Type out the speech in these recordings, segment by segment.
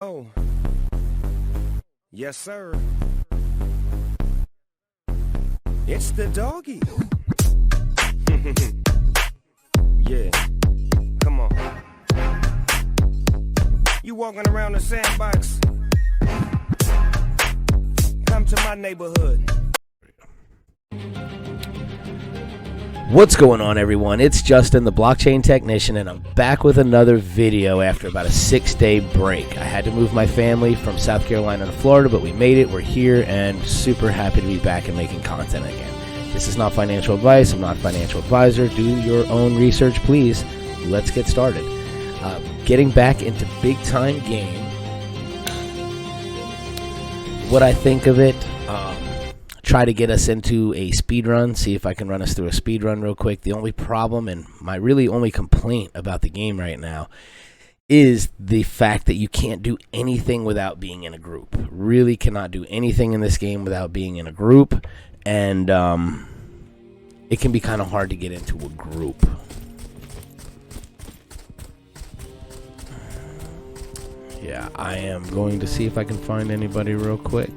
Oh, yes, sir. It's the doggy. Yeah, come on. You walking around the sandbox? Come to my neighborhood. What's going on, everyone? It's Justin, the blockchain technician, and I'm back with another video after about a 6-day break. I had to move my family from South Carolina to Florida, but we made it. We're here and super happy to be back and making content again. This is not financial advice. I'm not a financial advisor. Do your own research, please. Let's get started. Getting back into big-time game. What I think of it, try to get us into a speed run, see if I can run us through a speed run real quick. The only problem and my really only complaint about the game right now is the fact that you can't do anything without being in a group. Really cannot do anything in this game without being in a group, and it can be kind of hard to get into a group. Yeah, I am going to see if I can find anybody real quick.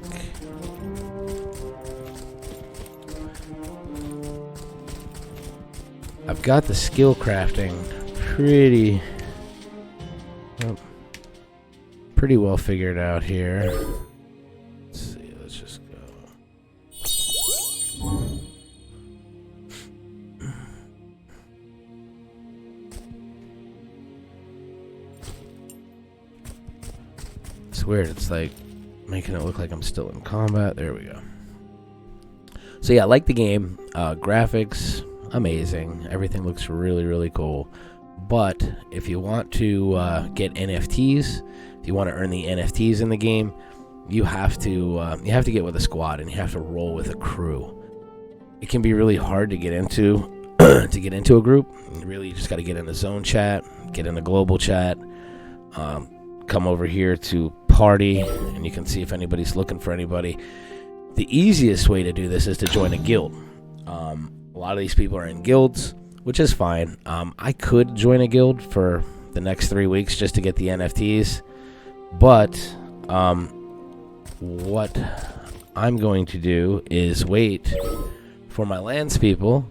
I've got the skill crafting pretty well figured out here. Let's see, let's just go. It's weird, it's like making it look like I'm still in combat. There we go. So yeah, I like the game. Graphics, amazing. Everything looks really cool. But if you want to get NFTs, if you want to earn the NFTs in the game, you have to get with a squad and you have to roll with a crew. It can be really hard to get into a group. You just got to get in the zone chat, get in the global chat, come over here to party, and you can see if anybody's looking for anybody. The easiest way to do this is to join a guild. A lot of these people are in guilds, which is fine. I could join a guild for the next 3 weeks just to get the NFTs, but what I'm going to do is wait for my lands people.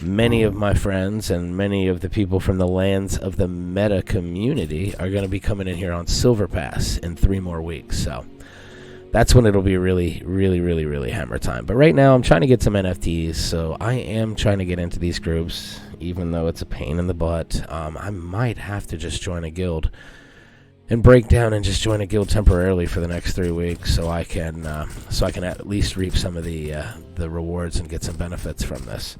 Many of my friends and many of the people from the Lands of the Meta community are going to be coming in here on Silver Pass in 3 more weeks, so that's when it'll be really hammer time. But right now, I'm trying to get some NFTs, so I am trying to get into these groups, even though it's a pain in the butt. I might have to just join a guild and break down and just join a guild temporarily for the next 3 weeks, so I can at least reap some of the rewards and get some benefits from this.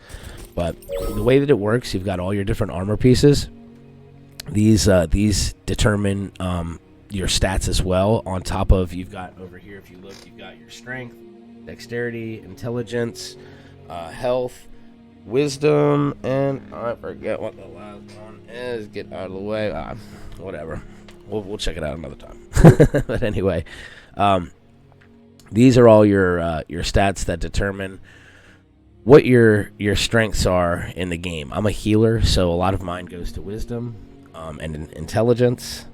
But the way that it works, you've got all your different armor pieces. These determine your stats as well. On top of, you've got over here, if you look, you've got your strength, dexterity, intelligence, health, wisdom, and I forget what the last one is. Get out of the way. Whatever. We'll check it out another time. But anyway, these are all your stats that determine what your strengths are in the game. I'm a healer, so a lot of mine goes to wisdom and intelligence.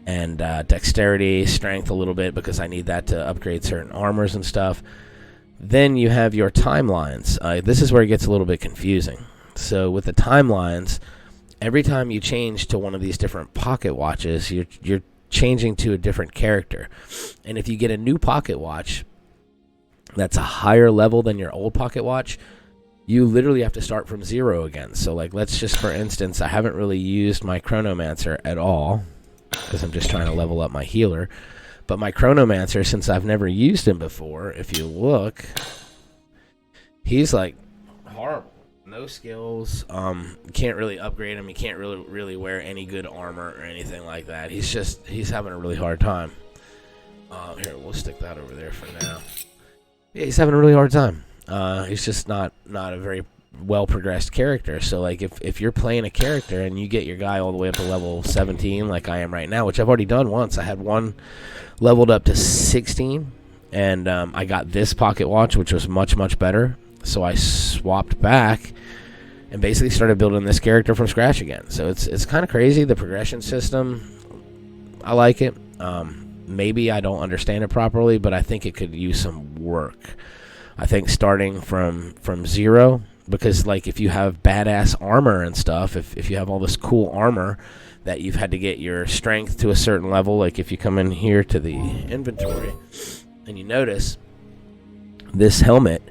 And dexterity, strength a little bit, because I need that to upgrade certain armors and stuff. Then you have your timelines. This is where it gets a little bit confusing. So with the timelines, every time you change to one of these different pocket watches, you're changing to a different character. And if you get a new pocket watch that's a higher level than your old pocket watch, you literally have to start from 0 again. So like, let's just, for instance, I haven't really used my Chronomancer at all, because I'm just trying to level up my healer. But my Chronomancer, since I've never used him before, if you look, he's like horrible. No skills. Can't really upgrade him. He can't really wear any good armor or anything like that. He's having a really hard time. Here, we'll stick that over there for now. Yeah, he's having a really hard time. He's just not a very well progressed character. So like, if you're playing a character and you get your guy all the way up to level 17 like I am right now, which I've already done once. I had one leveled up to 16, and I got this pocket watch, which was much better. So I swapped back and basically started building this character from scratch again. So it's kind of crazy, the progression system. I like it. Maybe I don't understand it properly, but I think it could use some work. I think starting from zero, because like if you have badass armor and stuff, if you have all this cool armor that you've had to get your strength to a certain level, like if you come in here to the inventory and you notice this helmet,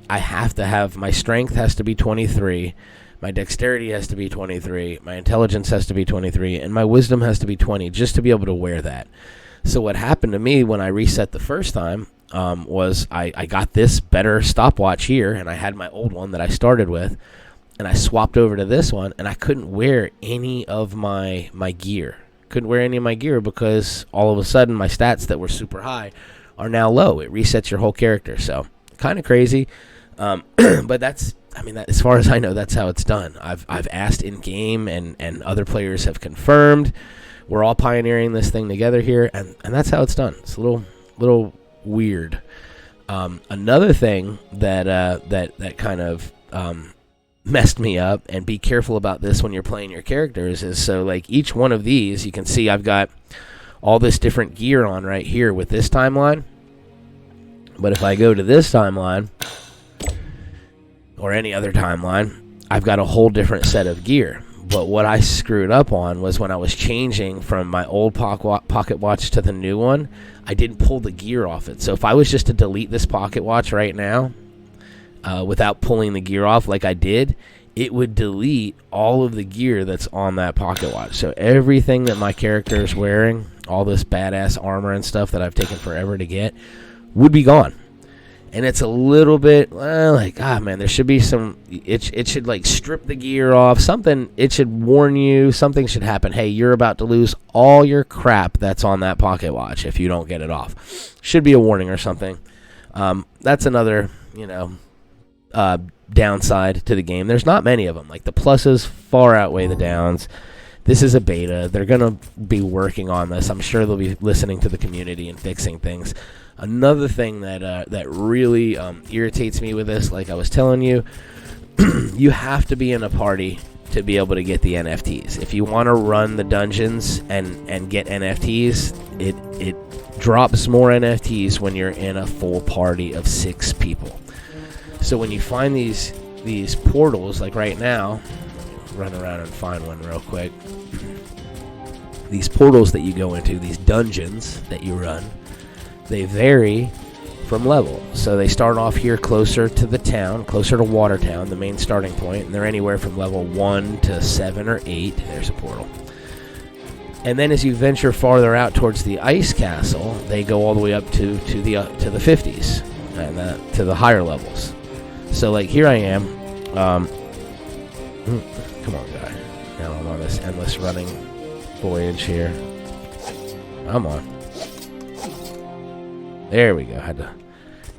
I have to have, my strength has to be 23, my dexterity has to be 23, my intelligence has to be 23, and my wisdom has to be 20 just to be able to wear that. So what happened to me when I reset the first time was I got this better stopwatch here, and I had my old one that I started with, and I swapped over to this one, and I couldn't wear any of my gear. Couldn't wear any of my gear because all of a sudden my stats that were super high are now low. It resets your whole character, so kind of crazy. But that's, I mean, that, as far as I know, that's how it's done. I've asked in game, and other players have confirmed. We're all pioneering this thing together here, and that's how it's done. It's a little weird. Another thing that kind of messed me up, and be careful about this when you're playing your characters, is so like each one of these, you can see I've got all this different gear on right here with this timeline. But if I go to this timeline or any other timeline, I've got a whole different set of gear. But what I screwed up on was when I was changing from my old pocket watch to the new one, I didn't pull the gear off it. So if I was just to delete this pocket watch right now, without pulling the gear off like I did, it would delete all of the gear that's on that pocket watch. So everything that my character is wearing, all this badass armor and stuff that I've taken forever to get, would be gone. And it's a little bit like, man, there should be some, it should like strip the gear off, something, it should warn you, something should happen. Hey, you're about to lose all your crap that's on that pocket watch if you don't get it off. Should be a warning or something. That's another, downside to the game. There's not many of them. Like, the pluses far outweigh the downs. This is a beta. They're going to be working on this. I'm sure they'll be listening to the community and fixing things. Another thing that really irritates me with this, like I was telling you, you have to be in a party to be able to get the NFTs. If you want to run the dungeons and get NFTs, it drops more NFTs when you're in a full party of 6 people. So when you find these portals, like right now, run around and find one real quick. These portals that you go into, these dungeons that you run, they vary from level. So they start off here closer to the town, closer to Watertown, the main starting point, and they're anywhere from level 1 to 7 or 8. There's a portal. And then as you venture farther out towards the ice castle, they go all the way up to the 50s and to the higher levels. So like here I am. Come on, guy. Now I'm on this endless running voyage here. I'm on. There we go. Had to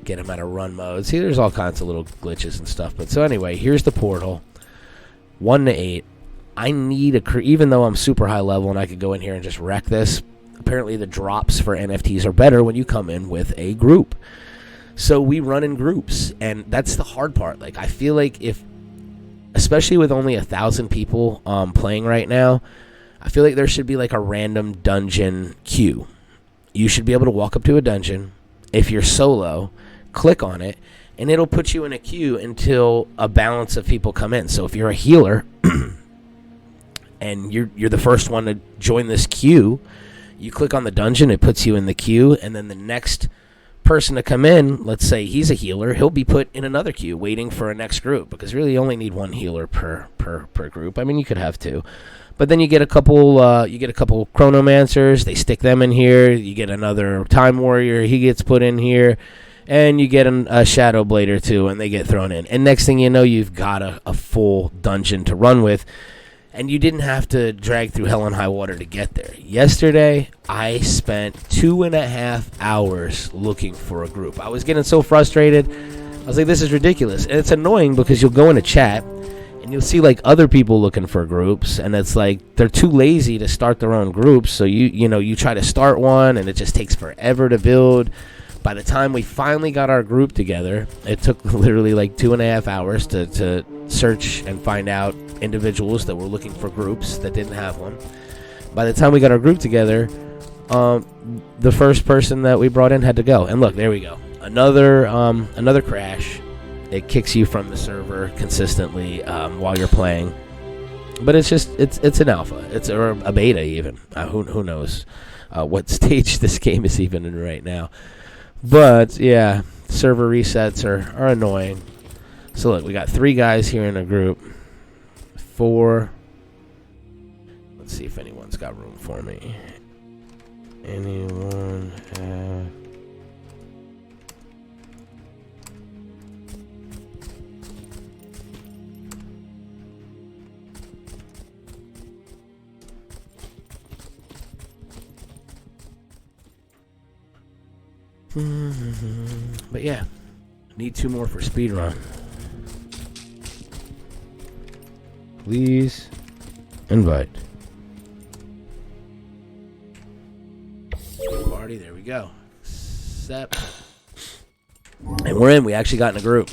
get him out of run mode. See, there's all kinds of little glitches and stuff. But so anyway, here's the portal. 1 to 8. I need even though I'm super high level and I could go in here and just wreck this, apparently the drops for NFTs are better when you come in with a group. So we run in groups, and that's the hard part. Like, I feel like especially with only 1,000 people playing right now, I feel like there should be like a random dungeon queue. You should be able to walk up to a dungeon. If you're solo, click on it, and it'll put you in a queue until a balance of people come in. So if you're a healer and you're the first one to join this queue, you click on the dungeon, it puts you in the queue, and then the next person to come in, let's say he's a healer, he'll be put in another queue waiting for a next group, because really you only need 1 healer per group. I mean, you could have 2. But then you get a couple chronomancers, they stick them in here. You get another time warrior, he gets put in here, and you get a shadow blade or 2, and they get thrown in. And next thing you know, you've got a full dungeon to run with, and you didn't have to drag through hell and high water to get there. Yesterday, I spent 2.5 hours looking for a group. I was getting so frustrated. I was like, this is ridiculous. And it's annoying because you'll go in a chat, and you'll see like other people looking for groups, and it's like they're too lazy to start their own groups. So you try to start one, and it just takes forever to build. By the time we finally got our group together, it took literally like 2.5 hours to search and find out individuals that were looking for groups that didn't have one. By the time we got our group together, the first person that we brought in had to go. And look, there we go. Another crash. It kicks you from the server consistently while you're playing. But it's an alpha. It's or a beta even. Who knows what stage this game is even in right now. But yeah, server resets are annoying. So look, we got 3 guys here in a group. 4. Let's see if anyone's got room for me. Anyone have... But yeah, need 2 more for speedrun. Please invite. Party, there we go. Accept. And we're in. We actually got in a group.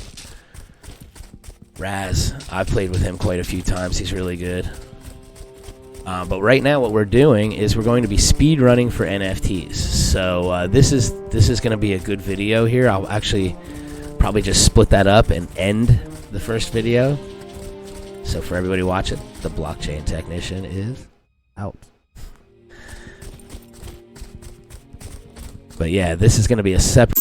Raz, I've played with him quite a few times. He's really good. But right now what we're doing is we're going to be speed running for NFTs. So this is going to be a good video here. I'll actually probably just split that up and end the first video. So for everybody watching, the blockchain technician is out. But yeah, this is going to be a separate...